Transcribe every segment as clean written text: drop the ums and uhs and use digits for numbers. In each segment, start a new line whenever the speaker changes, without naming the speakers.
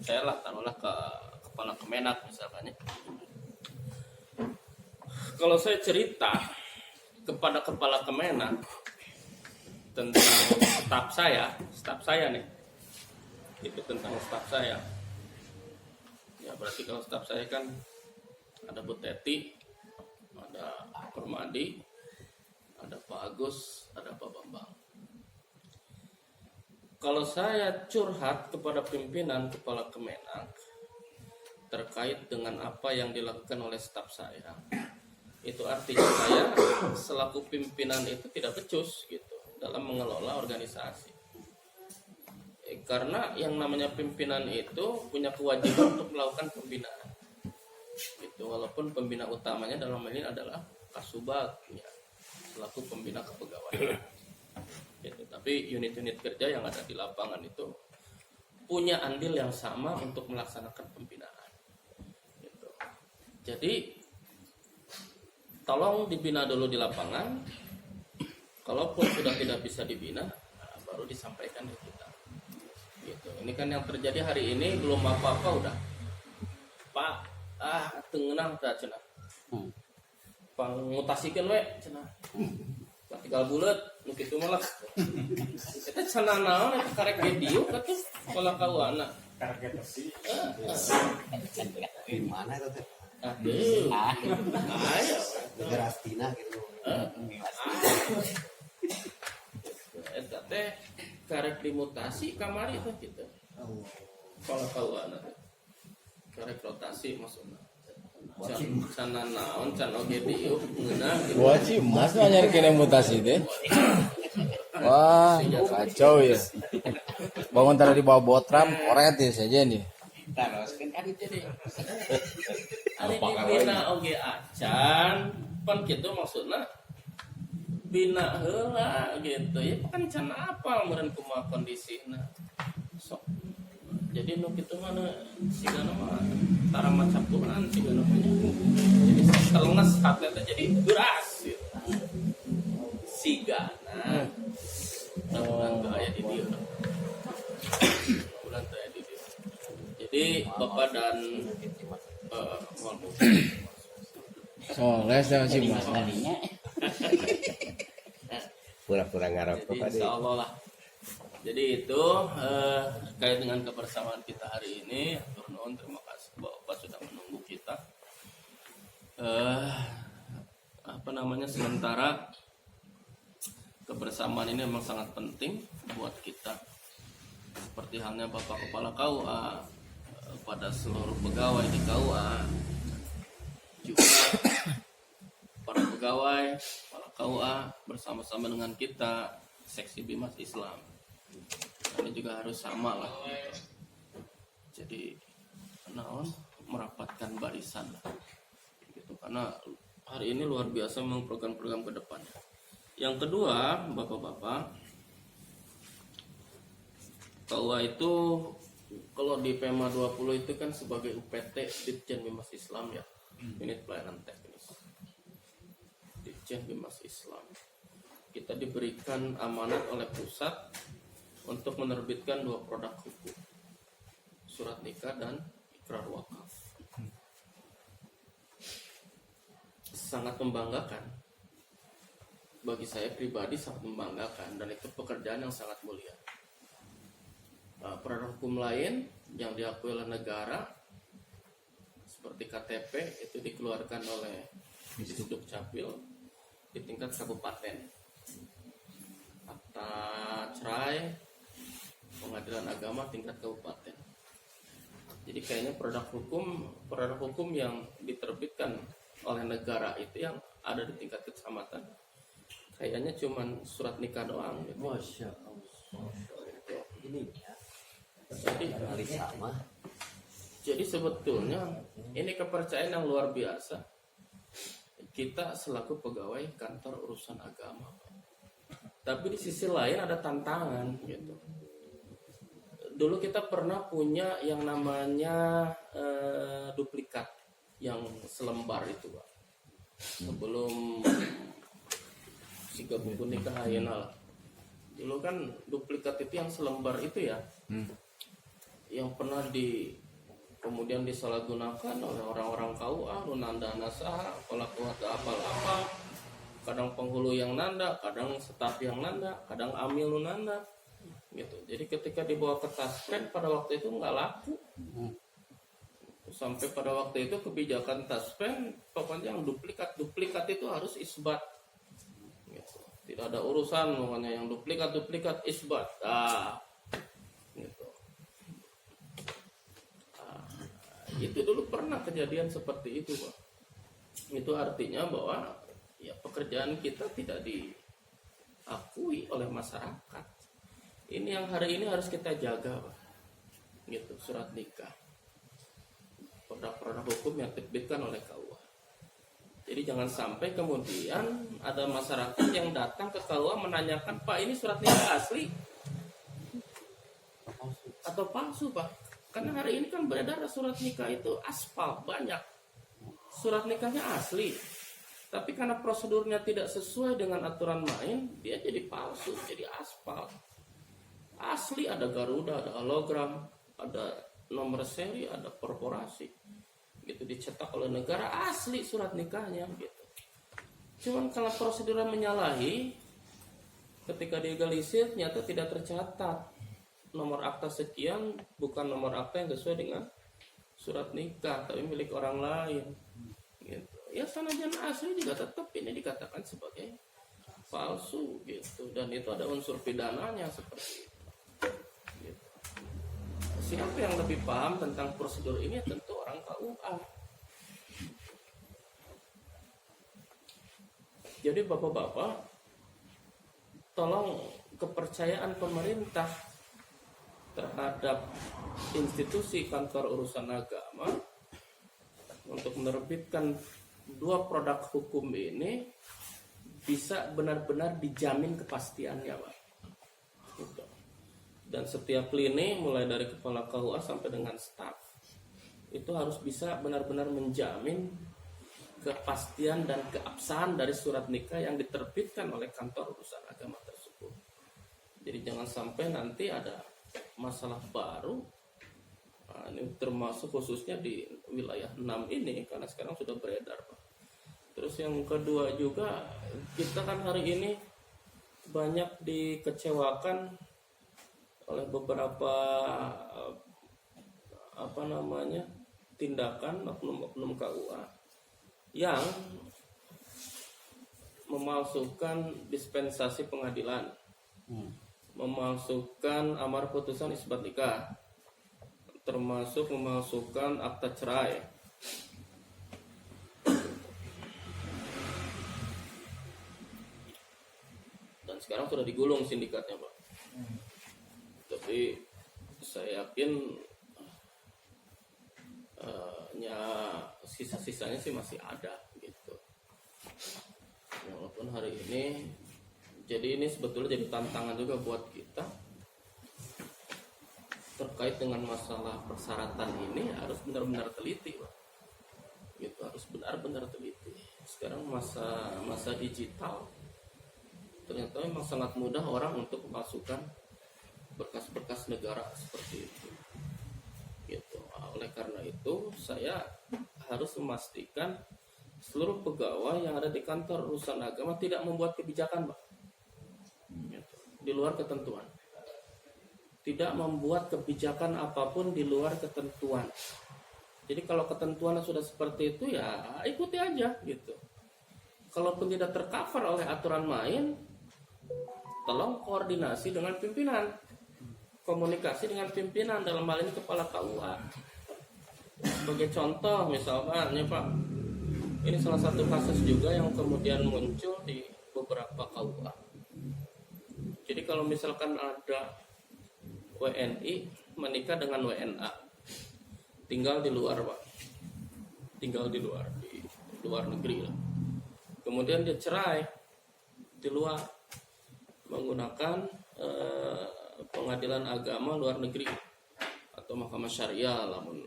saya lah taruhlah ke kepala Kemenak misalnya. Kalau saya cerita kepada kepala Kemenak tentang staf saya nih, itu tentang staf saya. Ya berarti kalau staf saya kan ada Bu Teti, ada Permadi, ada Pak Agus, ada Pak Bambang. Kalau saya curhat kepada pimpinan kepala Kemenak terkait dengan apa yang dilakukan oleh staf saya, itu artinya saya selaku pimpinan itu tidak becus gitu dalam mengelola organisasi. Karena yang namanya pimpinan itu punya kewajiban untuk melakukan pembinaan. Itu walaupun pembina utamanya dalam hal ini adalah Kasubag, ya, selaku pembina kepegawaian. Gitu. Tapi unit-unit kerja yang ada di lapangan itu punya andil yang sama untuk melaksanakan pembinaan. Gitu. Jadi tolong dibina dulu di lapangan. Kalaupun sudah tidak bisa dibina, baru disampaikan ke kita. Gitu. Ini kan yang terjadi hari ini belum apa-apa udah. Pak, tengenang tak cenah. Pangmutasikeun we cenah. Tinggal bulat, nu kitu mah lah. Eta cenah naon eta karek ge diuk atuh kala kawana.
Karek besi.
Di mana itu teh?
Aduh. Ayo.
Negara Astina gitu.
Eta teh karek dimutasi kamari teh kitu. Kala kawana teh. Karek rotasi maksudna. Can naon can oge diuk ngeunah.
Wah, Cimas mah nyarikeun mutasi teh. Wah, kacau ya. Bangun tadi di bawah botram, koret ya saja nih.
Teruskeun kan jadi. Ari dibina oge acan, pan kitu maksudna bina heula gitu. Ya kan can apal meureun kumaha kondisina. Sok. Jadi nu kitu mah sigana mah tara macampuran sigana mah. Jadi salenges hate teh jadi beras gitu. Sigana. Bulan teu aya di dieu. Bulan teu aya di dieu. Jadi Bapak dan
Oh, les sama Cimas.
Pura-pura ngarokok
jadi insya Allah lah. Jadi itu terkait dengan kebersamaan kita hari ini. Turun, terima kasih Bapak sudah menunggu kita. Sementara kebersamaan ini memang sangat penting buat kita. Seperti halnya Bapak Kepala KUA pada seluruh pegawai di KUA, juga para pegawai kepala KUA bersama-sama dengan kita seksi Bimas Islam. Ini juga harus sama lah gitu. Jadi merapatkan barisan lah gitu, karena hari ini luar biasa memang program-program ke depan. Yang kedua, Bapak-bapak, KUA itu kalau di PEMA 20 itu kan sebagai UPT Ditjen Bimas Islam ya, unit pelayanan teknis Ditjen Bimas Islam. Kita diberikan amanat oleh pusat untuk menerbitkan 2 produk hukum, surat nikah dan ikrar wakaf. Sangat membanggakan, bagi saya pribadi sangat membanggakan, dan itu pekerjaan yang sangat mulia. Produk hukum lain yang diakui oleh negara seperti KTP itu dikeluarkan oleh Disduk Capil di tingkat kabupaten. Akta cerai pengadilan agama tingkat kabupaten. Jadi kayaknya produk hukum yang diterbitkan oleh negara itu yang ada di tingkat kecamatan kayaknya cuman surat nikah doang gitu.
Masya Allah. Ini ya.
Jadi sebetulnya ini kepercayaan yang luar biasa kita selaku pegawai kantor urusan agama. Tapi di sisi lain ada tantangan gitu. Dulu kita pernah punya yang namanya duplikat yang selembar itu, Pak. Sebelum siga buku nikah ayeuna lah. Dulu kan duplikat itu yang selembar itu ya. yang pernah kemudian disalahgunakan oleh orang-orang KUA, lu nanda nasaha, pelaku atau apa-apa, kadang penghulu yang nanda, kadang staf yang nanda, kadang amil lu nanda, gitu. Jadi ketika dibawa ke taspen pada waktu itu nggak laku, sampai pada waktu itu kebijakan taspen pokoknya yang duplikat itu harus isbat, gitu. Tidak ada urusan pokoknya yang duplikat isbat, gitu. Itu dulu pernah kejadian seperti itu, Pak. Itu artinya bahwa ya pekerjaan kita tidak diakui oleh masyarakat. Ini yang hari ini harus kita jaga, Pak. Gitu, surat nikah. Produk-produk hukum yang diterbitkan oleh KUA. Jadi jangan sampai kemudian ada masyarakat yang datang ke KUA menanyakan, Pak, ini surat nikah asli atau palsu, Pak? Karena hari ini kan beredar surat nikah itu aspal banyak. Surat nikahnya asli, tapi karena prosedurnya tidak sesuai dengan aturan main, dia jadi palsu, jadi aspal. Asli ada Garuda, ada hologram, ada nomor seri, ada korporasi, gitu, dicetak oleh negara, asli surat nikahnya, gitu. Cuman karena prosedurnya menyalahi, ketika digalisir ternyata tidak tercatat nomor akta sekian, bukan nomor akta yang sesuai dengan surat nikah, tapi milik orang lain, gitu. Ya sanajan asli juga tetap ini dikatakan sebagai palsu, gitu, dan itu ada unsur pidananya seperti itu. Siapa yang lebih paham tentang prosedur ini? Tentu orang KUA. Jadi bapak-bapak, tolong kepercayaan pemerintah terhadap institusi kantor urusan agama untuk menerbitkan dua produk hukum ini bisa benar-benar dijamin kepastiannya, Pak. Gitu. Dan setiap lini mulai dari kepala KUA sampai dengan staf itu harus bisa benar-benar menjamin kepastian dan keabsahan dari surat nikah yang diterbitkan oleh kantor urusan agama tersebut. Jadi jangan sampai nanti ada masalah baru. Nah, ini termasuk khususnya di wilayah 6 ini karena sekarang sudah beredar, Pak. Terus yang kedua juga, kita kan hari ini banyak dikecewakan oleh beberapa tindakan oknum-oknum KUA yang memalsukan dispensasi pengadilan, memalsukan amar putusan isbat nikah, termasuk memalsukan akta cerai. Dan sekarang sudah digulung sindikatnya, Pak. Tapi saya yakin sisa-sisanya sih masih ada, gitu. Walaupun hari ini, jadi ini sebetulnya jadi tantangan juga buat kita terkait dengan masalah persyaratan ini harus benar-benar teliti, Pak. Gitu, harus benar-benar teliti. Sekarang masa digital, ternyata memang sangat mudah orang untuk memasukkan berkas-berkas negara seperti itu, gitu. Oleh karena itu saya harus memastikan seluruh pegawai yang ada di kantor urusan agama tidak membuat kebijakan, Pak, gitu, di luar ketentuan, tidak membuat kebijakan apapun di luar ketentuan. Jadi kalau ketentuannya sudah seperti itu ya ikuti aja, gitu. Kalaupun tidak tercover oleh aturan main, tolong koordinasi dengan pimpinan, komunikasi dengan pimpinan, dalam hal ini kepala KUA. Sebagai contoh misalkan ya, Pak, ini salah satu kasus juga yang kemudian muncul di beberapa KUA. Jadi kalau misalkan ada WNI menikah dengan WNA, tinggal di luar, Pak, tinggal di luar negeri lah. Kemudian dia cerai di luar menggunakan pengadilan agama luar negeri atau mahkamah syariah, namun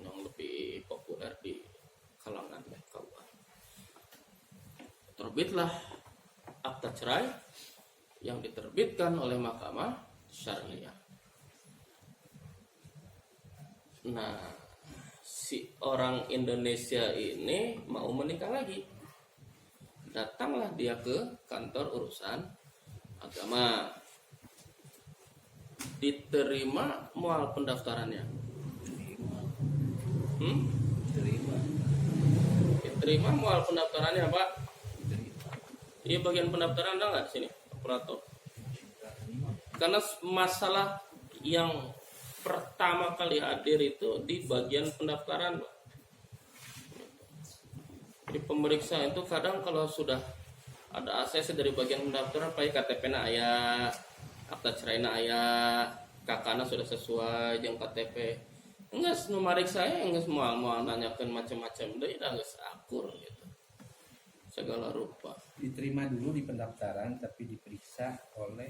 yang lebih populer di kalangan KUA. Terbitlah akta cerai yang diterbitkan oleh mahkamah syariah. Nah, si orang Indonesia ini mau menikah lagi. Datanglah dia ke kantor urusan agama. Diterima mual pendaftarannya. Diterima mual pendaftarannya, Pak. Iya, bagian pendaftaran ada nggak sini, operator? Karena masalah yang pertama kali hadir itu di bagian pendaftaran, Pak. Di pemeriksaan itu kadang kalau sudah ada ACC dari bagian pendaftaran, Pak, KTP-na aya, akta cerainya aya, kakaknya sudah sesuai dengan KTP. Enggak, numarik saya enggak semua mau nanyakan macam-macam, deh udah enggak akur gitu. Segala rupa.
Diterima dulu di pendaftaran tapi diperiksa oleh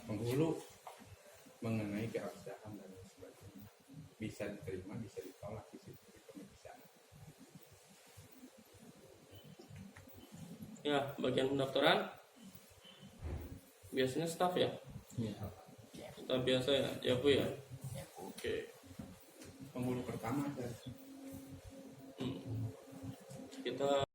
penghulu mengenai keabsahan dan sebagainya. Bisa diterima, bisa ditolak di situ di pemeriksaan.
Ya, bagian pendaftaran biasanya staff ya? Staff biasa ya, ya Bu ya? Oke.
Penghulu pertama ada.
Kita